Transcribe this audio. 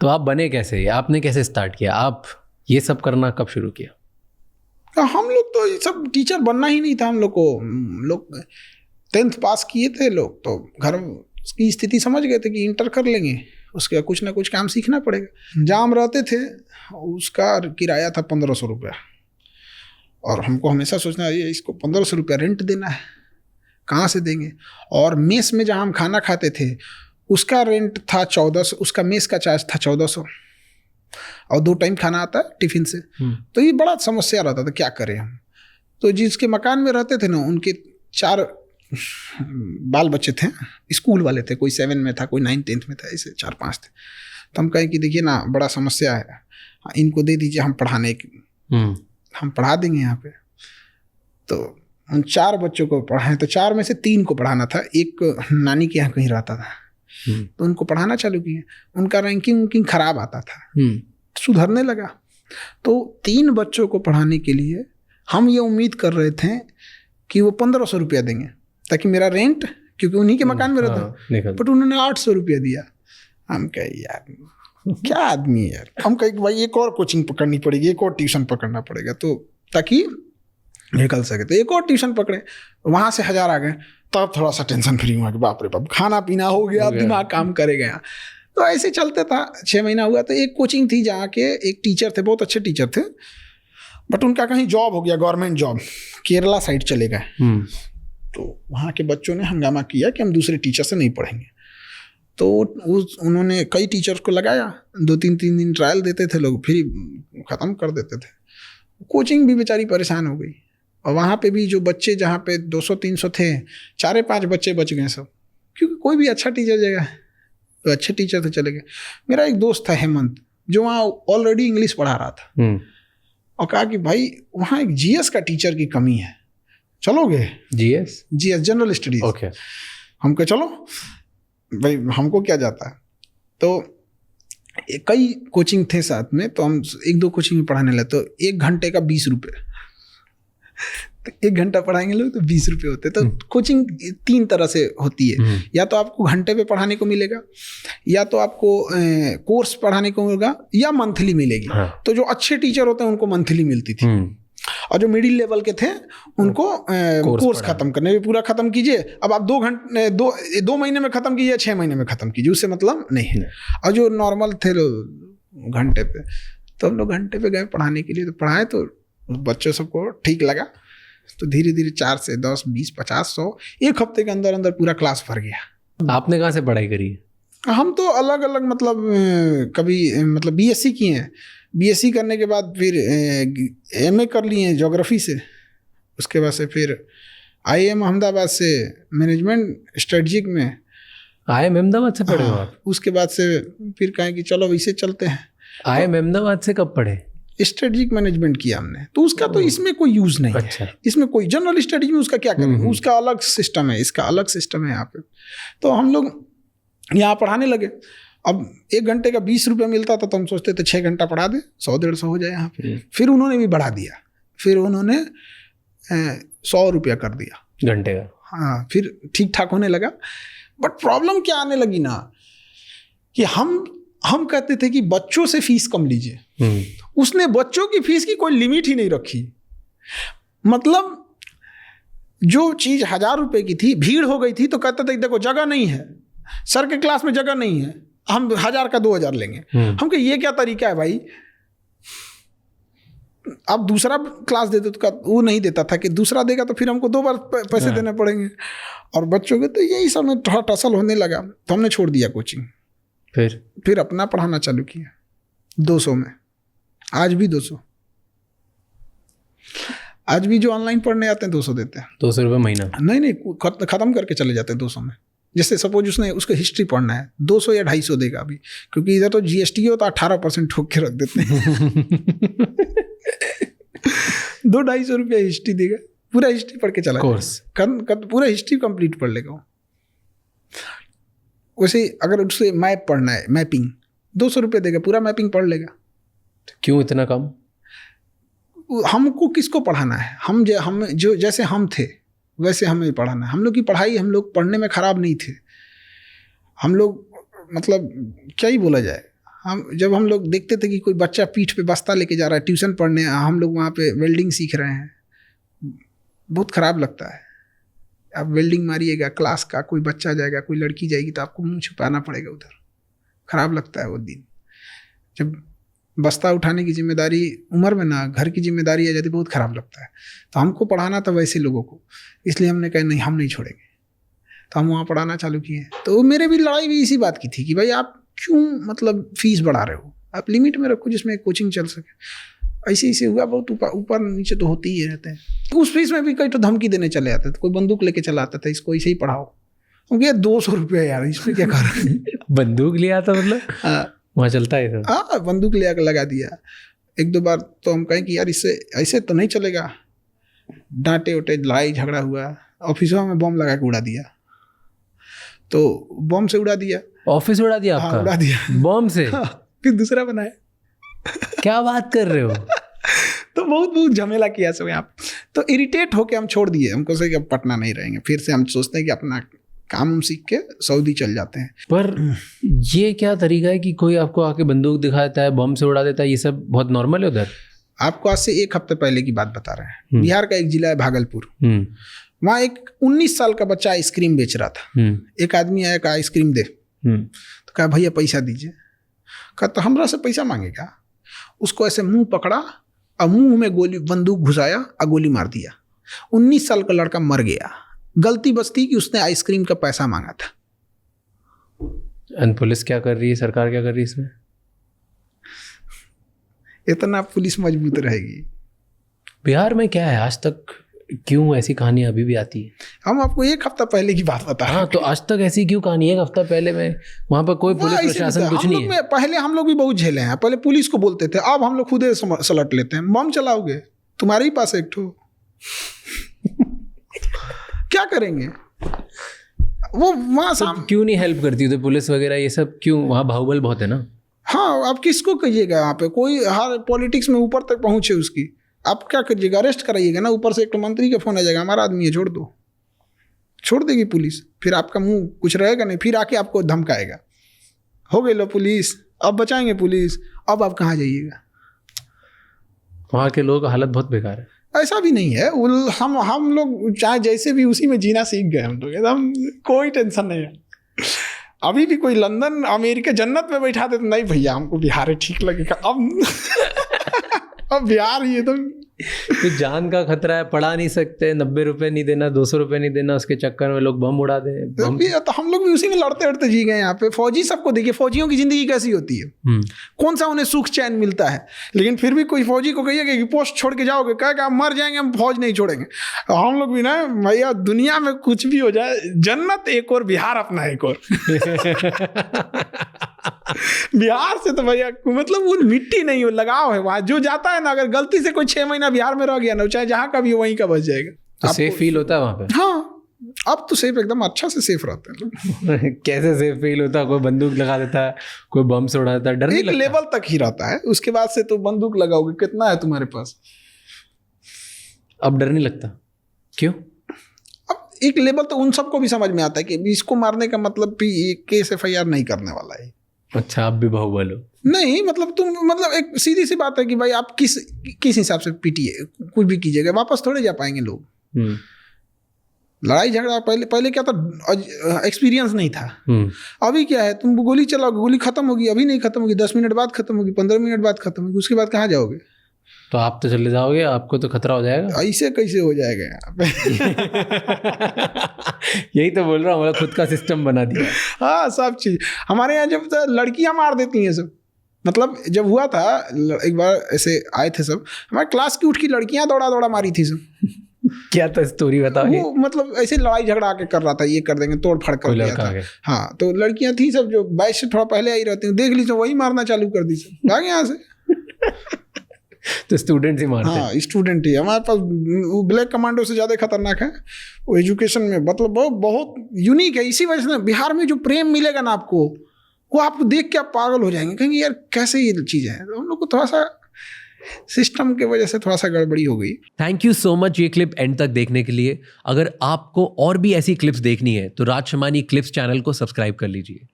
तो आप बने कैसे, आपने कैसे स्टार्ट किया, आप ये सब करना कब शुरू किया? हम लोग तो ये सब टीचर बनना ही नहीं था हम लोग को। लोग 10th पास किए थे लोग, तो घर की स्थिति समझ गए थे कि इंटर कर लेंगे, उसके बाद कुछ ना कुछ काम सीखना पड़ेगा। जहाँ हम रहते थे उसका किराया था 1500 रुपया, और हमको हमेशा सोचना ये इसको 1500 रुपया रेंट देना है, कहाँ से देंगे। और मेस में जहाँ हम खाना खाते थे उसका रेंट था 1400, उसका मेस का चार्ज था 1400, और 2 टाइम खाना आता है टिफिन से। तो ये बड़ा समस्या रहता था, क्या करें हम। तो जिसके मकान में रहते थे ना, उनके 4 बाल बच्चे थे, स्कूल वाले थे, कोई 7 में था, कोई 9th 10th में था, ऐसे 4-5 थे। तो हम कहें कि देखिए ना, बड़ा समस्या है, इनको दे दीजिए, हम पढ़ाने की हम पढ़ा देंगे यहाँ पे। तो उन 4 बच्चों को पढ़ाएं, तो 4 में से 3 को पढ़ाना था, एक नानी के यहाँ कहीं रहता था, तो उनको पढ़ाना चालू किए। उनका रैंकिंग खराब आता था, सुधरने लगा। तो 3 बच्चों को पढ़ाने के लिए हम ये उम्मीद कर रहे थे कि वो 1500 रुपया देंगे, ताकि मेरा रेंट, क्योंकि उन्हीं के मकान में रहता, बट उन्होंने 800 रुपया दिया। हम कहे यार क्या आदमी है यार। हम कहे भाई एक और कोचिंग पकड़नी पड़ेगी, एक और ट्यूशन पकड़ना पड़ेगा, तो ताकि निकल सके। तो एक और ट्यूशन पकड़े, वहाँ से 1000 आ गए, तब थोड़ा सा टेंशन फ्री हुआ कि बाप रे बाप, खाना पीना हो गया, दिमाग काम करेगा। तो ऐसे चलते था, 6 महीना हुआ। तो एक कोचिंग थी जहाँ के एक टीचर थे, बहुत अच्छे टीचर थे, बट उनका कहीं जॉब हो गया, गवर्नमेंट जॉब, केरला साइड चले गए। तो वहाँ के बच्चों ने हंगामा किया कि हम दूसरे टीचर से नहीं पढ़ेंगे। तो उन्होंने कई टीचर्स को लगाया, 2-3 दिन ट्रायल देते थे लोग, फिर ख़त्म कर देते थे। कोचिंग भी बेचारी परेशान हो गई। और वहाँ पे भी जो बच्चे, जहाँ पे 200-300 थे, 4-5 बच्चे बच गए सब, क्योंकि कोई भी अच्छा टीचर जगह, तो अच्छे टीचर तो चले गए। मेरा एक दोस्त था हेमंत, जो वहाँ ऑलरेडी इंग्लिश पढ़ा रहा था, और कहा कि भाई वहाँ एक जीएस का टीचर की कमी है, चलोगे? GS general studies. ओके। हम कहे चलो भाई, हमको क्या जाता है। तो कई कोचिंग थे साथ में, तो हम 1-2 कोचिंग में पढ़ाने लगे। तो 1 घंटे का 20 रुपये, तो 1 घंटा पढ़ाएंगे लोग तो 20 रुपये होते। तो कोचिंग 3 तरह से होती है, या तो आपको घंटे पे पढ़ाने को मिलेगा, या तो आपको कोर्स पढ़ाने को मिलेगा, या मंथली मिलेगी। तो जो अच्छे टीचर होते हैं उनको मंथली मिलती थी, और जो मिडिल लेवल के थे उनको कोर्स खत्म करने में पूरा खत्म कीजिए। अब आप 2 महीने में खत्म कीजिए, 6 महीने में खत्म कीजिए, उससे मतलब नहीं है। और जो नॉर्मल थे घंटे पे, तो हम लोग घंटे पे गए पढ़ाने के लिए। तो पढ़ाए तो बच्चों सबको ठीक लगा, तो धीरे धीरे 4 से 10, 20, 50, 100 एक हफ्ते के अंदर अंदर पूरा क्लास भर गया। आपने कहाँ से पढ़ाई करी? हम तो अलग अलग, मतलब कभी मतलब बीएससी किए हैं, बीएससी करने के बाद फिर एमए कर लिए ज्योग्राफी से, उसके बाद से फिर आईएम अहमदाबाद से मैनेजमेंट स्ट्रेटजिक में। आईएम अहमदाबाद से पढ़े हो आप? उसके बाद से फिर कहें कि चलो वैसे चलते हैं। आईएम अहमदाबाद से कब पढ़े? स्ट्रेटजिक मैनेजमेंट किया हमने, तो उसका तो इसमें कोई यूज़ नहीं है। इसमें कोई जनरल स्टडीज में उसका क्या करेंगे, उसका अलग सिस्टम है, इसका अलग सिस्टम है यहाँ पे। तो हम लोग यहाँ पढ़ाने लगे। अब 1 घंटे का 20 रुपये मिलता था, तो हम सोचते थे 6 घंटा पढ़ा दे, 100-150 हो जाए यहाँ पे। फिर उन्होंने भी बढ़ा दिया, फिर उन्होंने 100 रुपया कर दिया घंटे का। हाँ, फिर ठीक ठाक होने लगा। बट प्रॉब्लम क्या आने लगी ना, कि हम कहते थे कि बच्चों से फीस कम लीजिए। उसने बच्चों की फीस की कोई लिमिट ही नहीं रखी। मतलब जो चीज़ 1000 रुपये की थी, भीड़ हो गई थी, तो कहते थे देखो जगह नहीं है, सर के क्लास में जगह नहीं है, हम 1000 का 2000 लेंगे। हम कहे ये क्या तरीका है भाई, आप दूसरा क्लास देते तो वो नहीं देता था कि दूसरा देगा तो फिर हमको 2 बार पैसे देने पड़ेंगे। और बच्चों के तो यही सब में थोड़ा टसल होने लगा, तो हमने छोड़ दिया कोचिंग। फिर अपना पढ़ाना चालू किया 200 में। आज भी 200, आज भी जो ऑनलाइन पढ़ने आते हैं 200 देते हैं। 200 रुपये महीना? नहीं, खत्म करके चले जाते हैं 200 में। जैसे सपोज उसको हिस्ट्री पढ़ना है, 200 या 250 देगा अभी, क्योंकि इधर तो जीएसटी हो तो 18% ठोक के रख देते हैं। 200-250 रुपया हिस्ट्री देगा, पूरा हिस्ट्री पढ़ के चला कोर्स पूरा हिस्ट्री कंप्लीट पढ़ लेगा वो। वैसे अगर उससे मैप पढ़ना है, मैपिंग, 200 रुपये देगा, पूरा मैपिंग पढ़ लेगा। क्यों इतना कम? हमको किसको पढ़ाना है? हम जो जैसे हम थे वैसे हमें पढ़ाना है। हम लोग की पढ़ाई, हम लोग पढ़ने में ख़राब नहीं थे। हम लोग मतलब क्या ही बोला जाए, हम लोग देखते थे कि कोई बच्चा पीठ पे बस्ता लेके जा रहा है ट्यूशन पढ़ने, हम लोग वहाँ पे वेल्डिंग सीख रहे हैं, बहुत ख़राब लगता है। आप वेल्डिंग मारिएगा, क्लास का कोई बच्चा जाएगा, कोई लड़की जाएगी तो आपको मुंह छुपाना पड़ेगा उधर, ख़राब लगता है वो दिन। जब बस्ता उठाने की जिम्मेदारी उम्र में ना घर की जिम्मेदारी आ जाती, बहुत ख़राब लगता है। तो हमको पढ़ाना था वैसे लोगों को, इसलिए हमने कहा नहीं, हम नहीं छोड़ेंगे, तो हम वहाँ पढ़ाना चालू किए। तो मेरे भी लड़ाई भी इसी बात की थी कि भाई आप क्यों मतलब फीस बढ़ा रहे हो, आप लिमिट में रखो जिसमें कोचिंग चल सके। ऐसे ऐसे हुआ, बहुत ऊपर नीचे तो होते ही रहते हैं। तो उस फीस में भी कई तो धमकी देने चले आते थे, कोई बंदूक लेके चला आता था, इसको ऐसे ही पढ़ाओ। क्योंकि 200 रुपये यार, इसमें क्या कर रहे हैं। बंदूक लिया था मतलब वहाँ चलता है तो। हाँ, बंदूक ले आकर लगा दिया। एक दो बार तो हम कहें कि यार इससे ऐसे तो नहीं चलेगा, डांटे उटे, लड़ाई झगड़ा हुआ, ऑफिसों में बम लगा के उड़ा दिया। तो बम से उड़ा दिया, ऑफिस उड़ा दिया आपका? हाँ, उड़ा दिया बम से। हाँ, फिर दूसरा बनाया। क्या बात कर रहे हो? तो बहुत झमेला किया सब यहाँ। तो इरिटेट होके हम छोड़ दिए, हमको से कि अब पटना नहीं रहेंगे। फिर से हम सोचते हैं कि अपना काम सीख के सऊदी चल जाते हैं। पर ये क्या तरीका है कि कोई आपको आके बंदूक दिखा देता है, बम से उड़ा देता है, ये सब बहुत नॉर्मल है उधर? आपको आज से 1 हफ्ते पहले की बात बता रहे हैं। बिहार का एक जिला है भागलपुर, वहाँ एक 19 साल का बच्चा आइसक्रीम बेच रहा था। एक आदमी आया, कहा आइसक्रीम दे, तो कहा भैया पैसा दीजिए। कहा तो हमरा से पैसा मांगेगा? उसको ऐसे मुंह पकड़ा और मुंह में बंदूक घुसाया और गोली मार दिया। 19 साल का लड़का मर गया। गलती बस थी कि उसने आइसक्रीम का पैसा मांगा था। पुलिस क्या कर रही है, सरकार क्या कर रही है इसमें? इतना पुलिस मजबूत रहेगी। बिहार में क्या है, आज तक क्यों ऐसी कहानियां अभी भी आती है? हम आपको 1 हफ्ता पहले की बात बता रहे हैं। हाँ, तो आज तक ऐसी क्यों कहानी है? 1 हफ्ता पहले में वहाँ पर कोई पुलिस प्रशासन कुछ नहीं है। पहले हम लोग भी बहुत झेले हैं। पहले पुलिस को बोलते थे, अब हम लोग खुद सलट लेते हैं। बम चलाओगे, तुम्हारे ही पास एक ठो क्या करेंगे? वो वहाँ क्यों नहीं हेल्प करती उधर पुलिस वगैरह, ये सब क्यों? वहाँ बाहुबल बहुत है ना। हाँ, आप किसको कहिएगा? यहाँ पे कोई हर पॉलिटिक्स में ऊपर तक पहुंचे उसकी, आप क्या करिएगा? अरेस्ट कराइएगा ना, ऊपर से एक तो मंत्री का फोन आ जाएगा, हमारा आदमी है छोड़ दो, छोड़ देगी पुलिस। फिर आपका मुंह कुछ रहेगा नहीं, फिर आके आपको धमकाएगा, हो गई लो पुलिस, अब बचाएंगे पुलिस, अब आप कहाँ जाइएगा? वहाँ के लोग हालत बहुत बेकार है। ऐसा भी नहीं है, हम लोग चाहे जैसे भी उसी में जीना सीख गए। हम लोग एकदम कोई टेंशन नहीं है। अभी भी कोई लंदन अमेरिका जन्नत में बैठा दे तो नहीं भैया, हमको बिहार ठीक लगेगा। अब बिहार ये तो जान का खतरा है, पढ़ा नहीं सकते, 90 रुपए नहीं देना, 200 रुपए नहीं देना, उसके चक्कर में लोग बम उड़ा दे। तो हम लोग भी उसी में लड़ते लड़ते जी गए यहाँ पे। फौजी सबको देखिए, फौजियों की जिंदगी कैसी होती है, कौन सा उन्हें सुख चैन मिलता है। लेकिन फिर भी कोई फौजी को कहिएगा कि पोस्ट छोड़ के जाओगे, कहेगा आप मर जाएंगे, हम फौज नहीं छोड़ेंगे। हम लोग भी ना भैया, दुनिया में कुछ भी हो जाए, जन्नत एक और, बिहार अपना एक और। बिहार से तो भैया मतलब वो मिट्टी नहीं, हो लगाव है वहाँ। जो जाता है ना, अगर गलती से कोई 6 महीना बिहार में रह गया ना, चाहे जहाँ का भी वहीं का बच जाएगा। तो सेफ फील होता है वहाँ पे? हाँ, अब तो सेफ, एकदम अच्छा से सेफ रहते हैं लोग। कैसे सेफ फील होता है? कोई बंदूक लगा देता है, कोई बम से उड़ा देता है, डर नहीं लगता? एक लेवल तक ही रहता है, उसके बाद से तो बंदूक लगाओगे, कितना है तुम्हारे पास? अब डर नहीं लगता? क्यों? अब एक लेवल तो उन सबको भी समझ में आता है कि इसको मारने का मतलब भी केस FIR नहीं करने वाला है। अच्छा, आप भी बाहुबल हो? नहीं, मतलब तुम मतलब एक सीधी सी बात है कि भाई आप किस हिसाब से पीटिए, कुछ भी कीजिएगा, वापस थोड़े जा पाएंगे लोग। लड़ाई झगड़ा पहले क्या था, एक्सपीरियंस नहीं था। अभी क्या है, तुम गोली चलाओगे, गोली खत्म होगी, अभी नहीं खत्म होगी, 10 मिनट बाद खत्म होगी, 15 मिनट बाद खत्म होगी, उसके बाद कहाँ जाओगे? तो आप तो चले जाओगे, आपको तो खतरा हो जाएगा। ऐसे कैसे हो जाएगा यहाँ पे? यही तो बोल रहा हूँ, खुद का सिस्टम बना दिया। हाँ, सब चीज हमारे यहाँ जब लड़कियां मार देती हैं सब। मतलब जब हुआ था एक बार, ऐसे आए थे सब, हमारे क्लास की उठ की लड़कियां दौड़ा दौड़ा मारी थी सब। क्या था स्टोरी बताओ। वो मतलब ऐसे लड़ाई झगड़ा आके कर रहा था, ये कर देंगे, तोड़ फाड़ कर दिया था। हाँ, तो लड़कियां थी सब जो बैच से थोड़ा पहले आई रहती, देख ली तो वही मारना चालू कर दी सब, भागे यहाँ से। तो स्टूडेंट ही मारते हैं। हाँ, स्टूडेंट ही। हमारे पास ब्लैक कमांडो से ज़्यादा खतरनाक है वो एजुकेशन में, मतलब बहुत यूनिक है। इसी वजह से ना बिहार में जो प्रेम मिलेगा ना आपको, वो आप देख के आप पागल हो जाएंगे, कहेंगे यार कैसे ये चीज़ें हैं। तो हम लोग को थोड़ा सा सिस्टम के वजह से थोड़ा सा गड़बड़ी हो गई। थैंक यू सो मच ये क्लिप एंड तक देखने के लिए। अगर आपको और भी ऐसी क्लिप्स देखनी है तो राज शमानी क्लिप्स चैनल को सब्सक्राइब कर लीजिए।